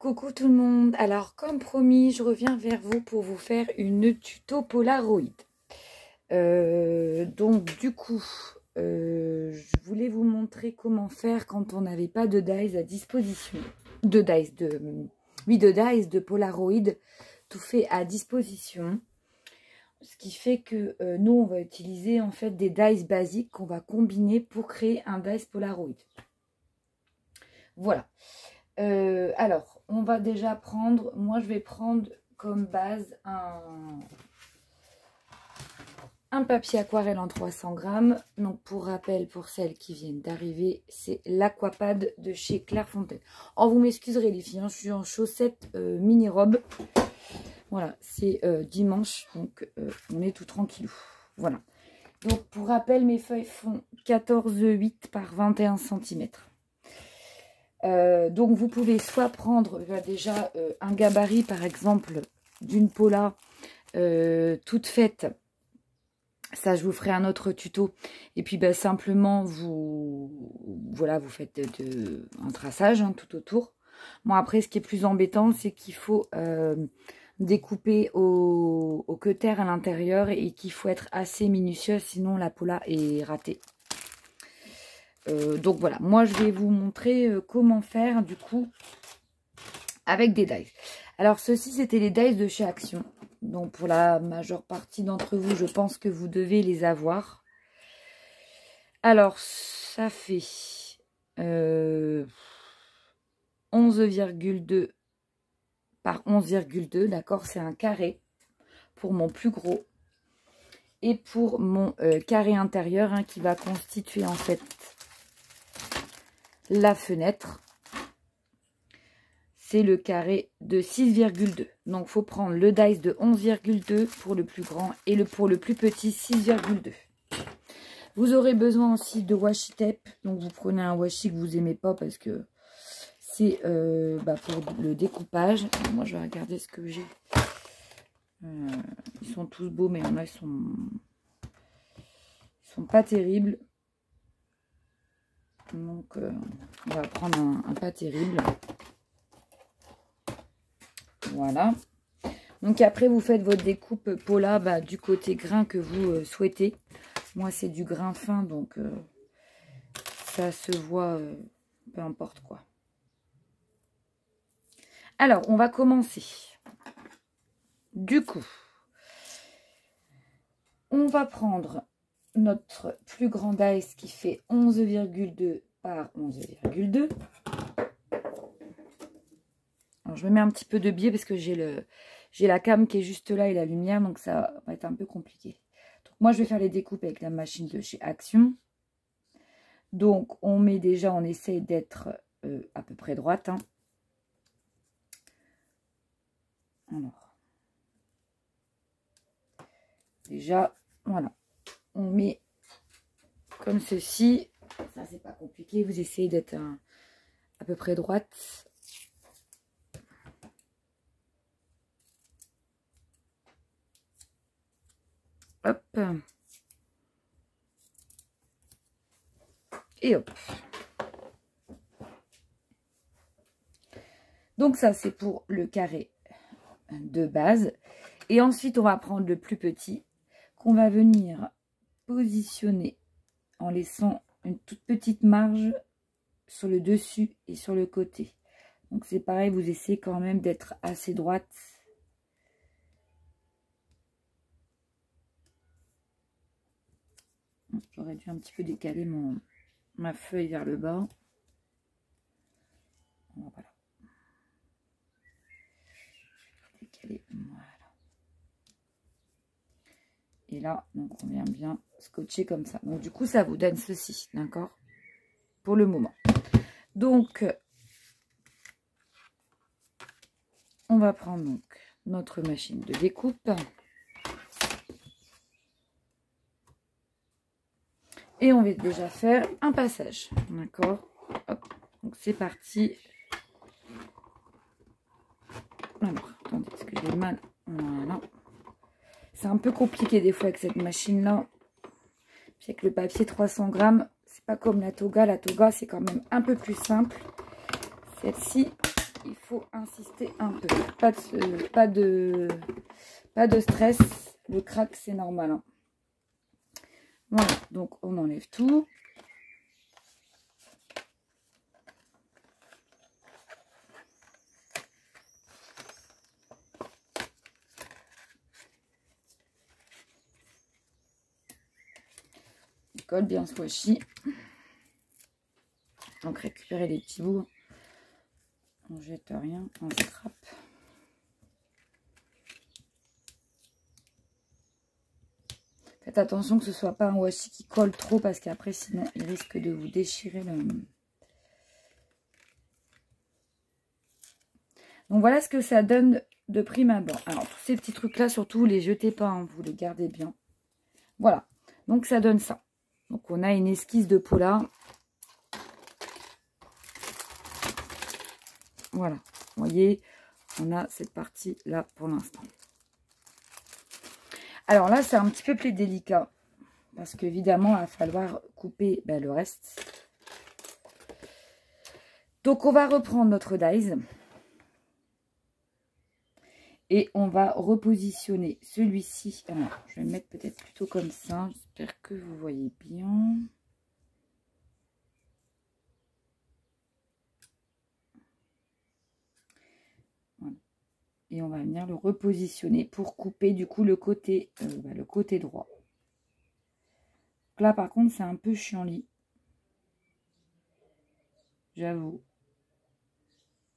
Coucou tout le monde. Alors comme promis, je reviens vers vous pour vous faire une tuto Polaroid. Donc du coup, je voulais vous montrer comment faire quand on n'avait pas de dies à disposition. De dies de Polaroid, tout fait à disposition. Ce qui fait que nous, on va utiliser en fait des dies basiques qu'on va combiner pour créer un dies Polaroid. Voilà. Alors, on va déjà prendre, moi je vais prendre comme base un papier aquarelle en 300 grammes. Donc pour rappel, pour celles qui viennent d'arriver, c'est l'Aquapad de chez Clairefontaine. Oh, vous m'excuserez les filles, hein, je suis en chaussettes mini-robe. Voilà, c'est dimanche, donc on est tout tranquillou. Voilà. Donc pour rappel, mes feuilles font 14,8 par 21 cm. Donc vous pouvez soit prendre déjà un gabarit par exemple d'une Pola toute faite, ça je vous ferai un autre tuto, et puis simplement vous faites un traçage hein, tout autour. Bon après ce qui est plus embêtant c'est qu'il faut découper au cutter à l'intérieur et qu'il faut être assez minutieux sinon la Pola est ratée. Donc voilà, moi je vais vous montrer comment faire du coup avec des dies. Alors ceci c'était les dies de chez Action. Donc pour la majeure partie d'entre vous, je pense que vous devez les avoir. Alors ça fait 11,2 par 11,2, d'accord, c'est un carré pour mon plus gros. Et pour mon carré intérieur hein, qui va constituer en fait la fenêtre, c'est le carré de 6,2. Donc, il faut prendre le dies de 11,2 pour le plus grand et pour le plus petit 6,2. Vous aurez besoin aussi de washi tape. Donc, vous prenez un washi que vous n'aimez pas parce que c'est pour le découpage. Moi, je vais regarder ce que j'ai. Ils sont tous beaux, mais il y en a, ils sont pas terribles. Donc, on va prendre un pas terrible. Voilà. Donc, après, vous faites votre découpe Pola du côté grain que vous souhaitez. Moi, c'est du grain fin, donc ça se voit, peu importe quoi. Alors, on va commencer. Du coup, on va prendre notre plus grand dies qui fait 11,2 par 11,2. Alors je me mets un petit peu de biais parce que j'ai la cam qui est juste là et la lumière, donc ça va être un peu compliqué. Donc moi je vais faire les découpes avec la machine de chez Action. Donc on met déjà, on essaye d'être à peu près droite. Hein. Alors déjà voilà. On met comme ceci, ça c'est pas compliqué, vous essayez d'être à peu près droite. Hop. Et hop. Donc ça c'est pour le carré de base. Et ensuite on va prendre le plus petit qu'on va venir positionner en laissant une toute petite marge sur le dessus et sur le côté. Donc c'est pareil, vous essayez quand même d'être assez droite. J'aurais dû un petit peu décaler ma feuille vers le bas. Voilà. Décaler, voilà. Et là, donc on vient bien scotcher comme ça. Donc du coup, ça vous donne ceci, d'accord? Pour le moment. Donc, on va prendre donc notre machine de découpe. Et on va déjà faire un passage, d'accord? Donc c'est parti. Alors, attendez, parce que j'ai mal. Voilà. C'est un peu compliqué des fois avec cette machine-là. Puis avec le papier 300 grammes, c'est pas comme la Toga. La Toga, c'est quand même un peu plus simple. Celle-ci, il faut insister un peu. Pas de stress. Le crack, c'est normal. Hein. Voilà, donc on enlève tout. Il colle bien ce washi. Donc récupérer les petits bouts. On jette rien, on scrape. Faites attention que ce soit pas un washi qui colle trop parce qu'après sinon il risque de vous déchirer le... Donc voilà ce que ça donne de prime abord. Alors tous ces petits trucs là surtout les jetez pas, hein, vous les gardez bien. Voilà, donc ça donne ça. Donc on a une esquisse de pola. Voilà, vous voyez, on a cette partie là pour l'instant. Alors là, c'est un petit peu plus délicat. Parce qu'évidemment, il va falloir couper le reste. Donc, on va reprendre notre dies. Et on va repositionner celui-ci. Alors, je vais le mettre peut-être plutôt comme ça. J'espère que vous voyez bien. Voilà. Et on va venir le repositionner pour couper du coup le côté droit. Donc là par contre c'est un peu chiant-lit. J'avoue.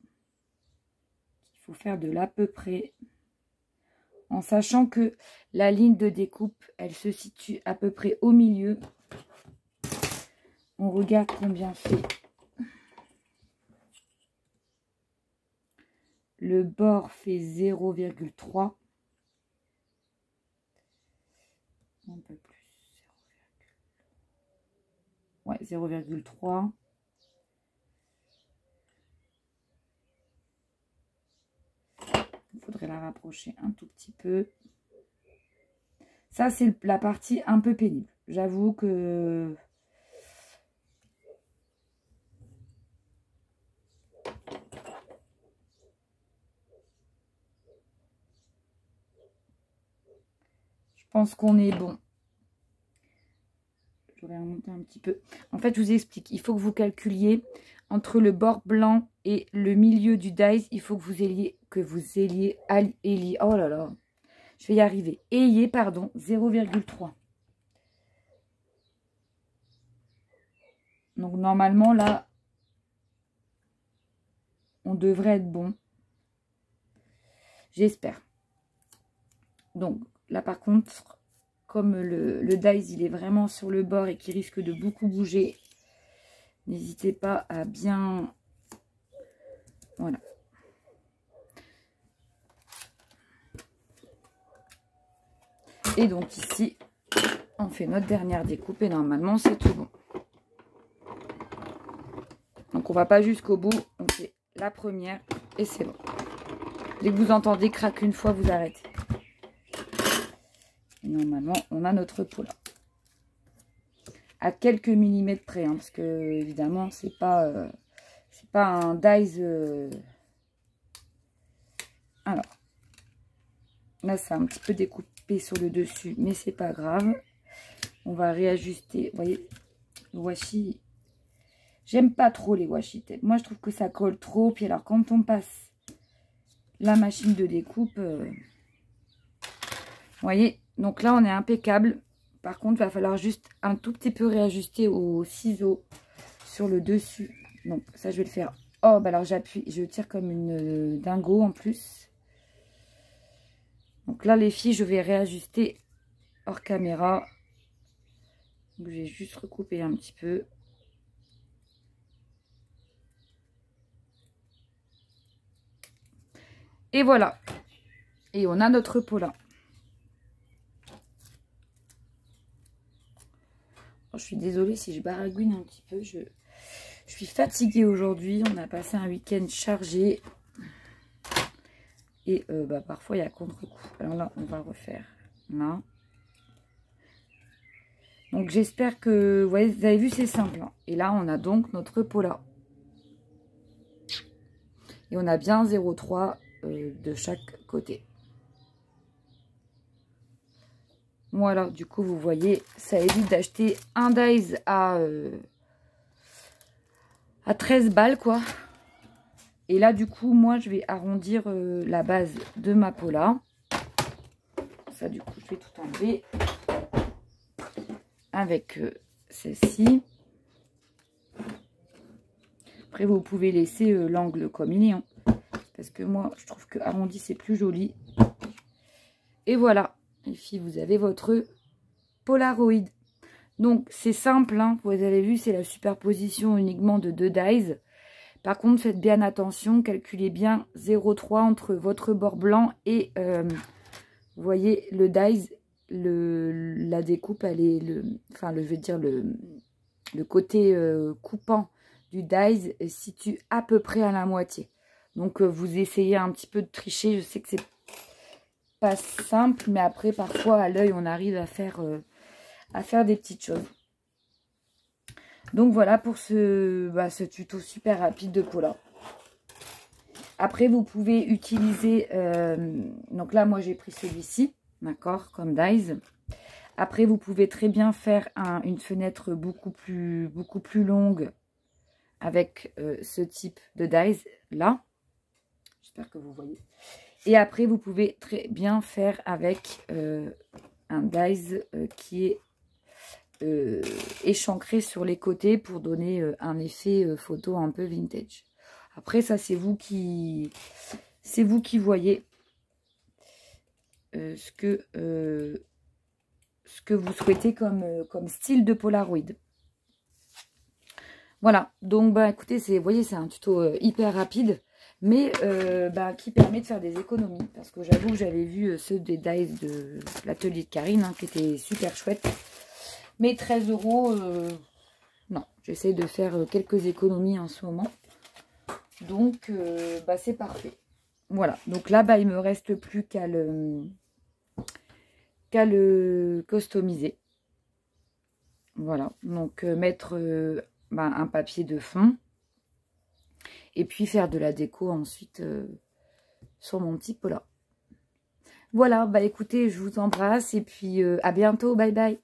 Il faut faire de l'à peu près. En sachant que la ligne de découpe, elle se situe à peu près au milieu. On regarde combien fait. Le bord fait 0,3. Un peu plus. Ouais, 0,3. Il faudrait la rapprocher un tout petit peu. Ça, c'est la partie un peu pénible. J'avoue que... Je pense qu'on est bon. Je vais remonter un petit peu. En fait, je vous explique. Il faut que vous calculiez entre le bord blanc et le milieu du dies. Il faut que vous ayez... oh là là. Je vais y arriver. Ayez, pardon, 0,3. Donc, normalement, là, on devrait être bon. J'espère. Donc, là, par contre, comme le dies, il est vraiment sur le bord et qu'il risque de beaucoup bouger, n'hésitez pas à bien... Voilà. Et donc, ici, on fait notre dernière découpe et normalement, c'est tout bon. Donc, on va pas jusqu'au bout. On fait la première et c'est bon. Dès que vous entendez craquer une fois, vous arrêtez. Et normalement, on a notre pot là. À quelques millimètres près, hein, parce que évidemment, c'est pas un dies. Alors, là, c'est un petit peu découpé sur le dessus, mais c'est pas grave. On va réajuster. Vous voyez, le washi. J'aime pas trop les washi tape. Moi, je trouve que ça colle trop. Puis alors, quand on passe la machine de découpe, vous voyez, donc là, on est impeccable. Par contre, il va falloir juste un tout petit peu réajuster au ciseau sur le dessus. Donc, ça, je vais le faire. Oh, bah alors j'appuie, je tire comme une dingo en plus. Donc là, les filles, je vais réajuster hors caméra. Donc, je vais juste recouper un petit peu. Et voilà. Et on a notre pot là. Je suis désolée si je baragouine un petit peu. Je suis fatiguée aujourd'hui. On a passé un week-end chargé. Et parfois, il y a contre-coup. Alors là, on va refaire là. Donc, j'espère que... Vous voyez, vous avez vu, c'est simple. Hein. Et là, on a donc notre pot là. Et on a bien 0,3 de chaque côté. Voilà, du coup, vous voyez, ça évite d'acheter un dies à 13 balles, quoi. Et là, du coup, moi, je vais arrondir la base de ma Pola. Ça, du coup, je vais tout enlever. Avec celle-ci. Après, vous pouvez laisser l'angle comme il est. Hein, parce que moi, je trouve que arrondi, c'est plus joli. Et voilà. Les filles, vous avez votre Polaroid. Donc, c'est simple. Hein, vous avez vu, c'est la superposition uniquement de 2 dies. Par contre, faites bien attention. Calculez bien 0,3 entre votre bord blanc et, vous voyez, le dies. La découpe, elle est je veux dire, le côté coupant du dies se situe à peu près à la moitié. Donc, vous essayez un petit peu de tricher. Je sais que c'est pas simple, mais après, parfois, à l'œil, on arrive à faire des petites choses. Donc, voilà pour ce tuto super rapide de Pola. Après, vous pouvez utiliser... donc là, moi, j'ai pris celui-ci, d'accord, comme dies. Après, vous pouvez très bien faire une fenêtre beaucoup plus longue avec ce type de dies là. J'espère que vous voyez. Et après, vous pouvez très bien faire avec un dies qui est échancré sur les côtés pour donner un effet photo un peu vintage. Après, ça, c'est vous qui voyez ce que vous souhaitez comme style de Polaroid. Voilà, donc écoutez, vous voyez, c'est un tuto hyper rapide, mais qui permet de faire des économies. Parce que j'avoue que j'avais vu ceux des dies de l'atelier de Karine, hein, qui étaient super chouettes. Mais 13 €, non, j'essaie de faire quelques économies en ce moment. Donc, c'est parfait. Voilà, donc là, il me reste plus qu'à le customiser. Voilà, donc mettre un papier de fond. Et puis faire de la déco ensuite sur mon petit Pola. Voilà, écoutez, je vous embrasse et puis à bientôt, bye bye.